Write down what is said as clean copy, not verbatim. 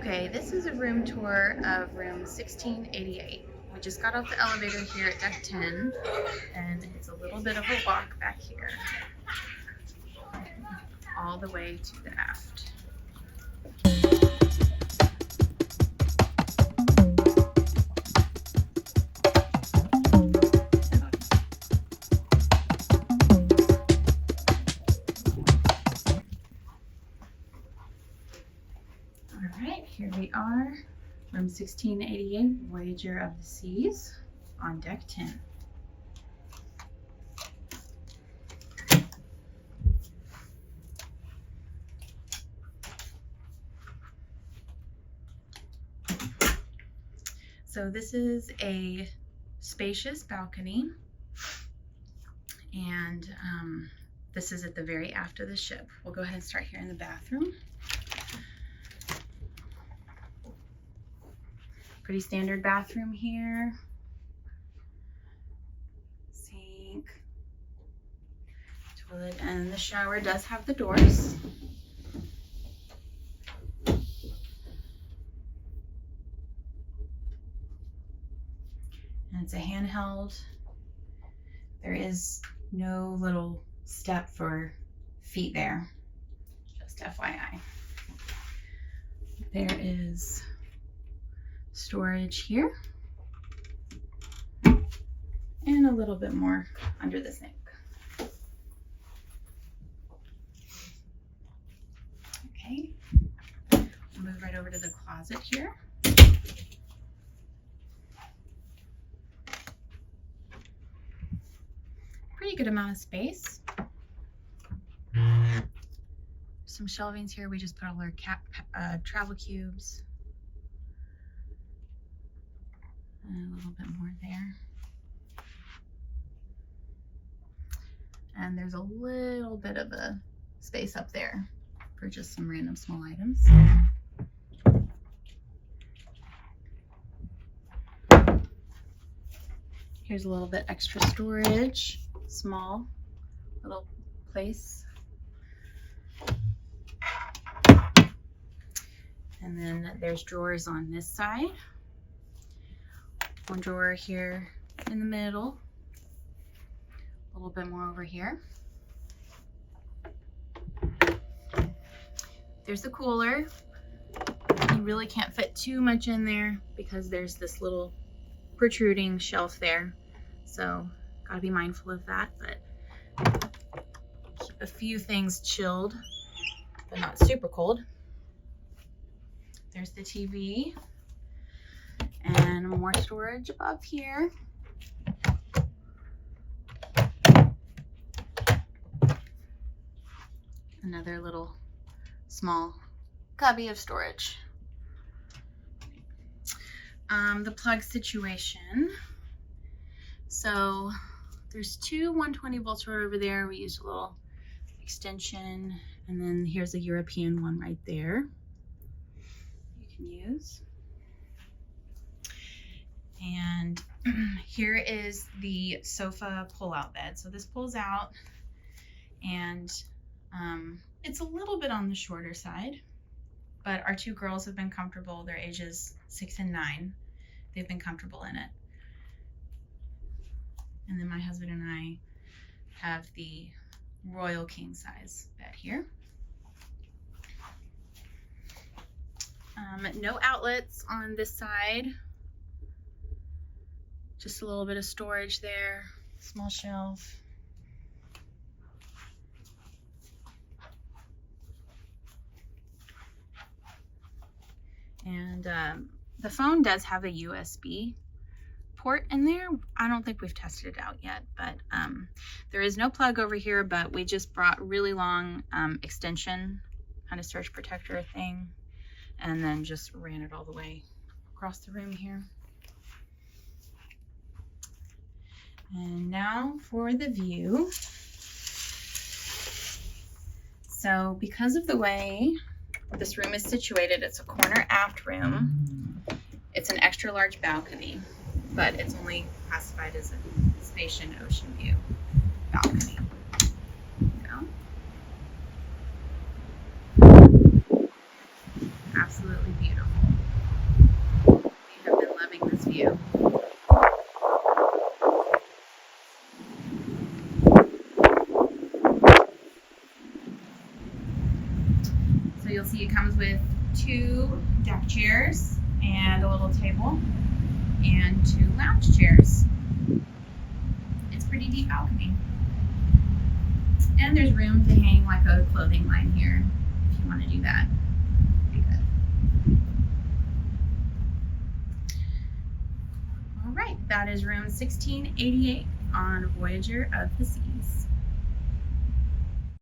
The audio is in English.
Okay, this is a room tour of room 1688. We just got off the elevator here at deck 10, and it's a little bit of a walk back here, all the way to the aft. Alright, here we are, room 1688, Voyager of the Seas, on deck 10. So this is a spacious balcony, and this is at the very aft of the ship. We'll go ahead and start here in the bathroom. Pretty standard bathroom here. Sink, toilet, and the shower does have the doors. And it's a handheld. There is no little step for feet there, just FYI. There is storage here and a little bit more under the sink. Okay, we'll move right over to the closet here. Pretty good amount of space. Some shelvings here. We just put all our travel cubes. And a little bit more there. And there's a little bit of a space up there for just some random small items. Here's a little bit extra storage, small little place. And then there's drawers on this side. One drawer here in the middle, a little bit more over here. There's the cooler. You really can't fit too much in there because there's this little protruding shelf there. So gotta be mindful of that, but keep a few things chilled, but not super cold. There's the TV. And more storage above here. Another little small cubby of storage. The plug situation. So there's two 120 volts right over there. We used a little extension, and then here's a European one right there you can use. And here is the sofa pull-out bed. So this pulls out, and it's a little bit on the shorter side, but our two girls have been comfortable. They're ages 6 and 9. They've been comfortable in it. And then my husband and I have the royal king size bed here. No outlets on this side. Just a little bit of storage there, small shelf. And the phone does have a USB port in there. I don't think we've tested it out yet, but there is no plug over here, but we just brought really long extension, kind of surge protector thing, and then just ran it all the way across the room here. And now for the view. So because of the way this room is situated, it's a corner aft room. It's an extra large balcony, but it's only classified as a Spacious Ocean View Balcony. absolutely beautiful. We have been loving this view. So you'll see it comes with 2 deck chairs and a little table and 2 lounge chairs. It's a pretty deep balcony. And there's room to hang like a clothing line here if you want to do that. Pretty good. All right, that is room 1688 on Voyager of the Seas.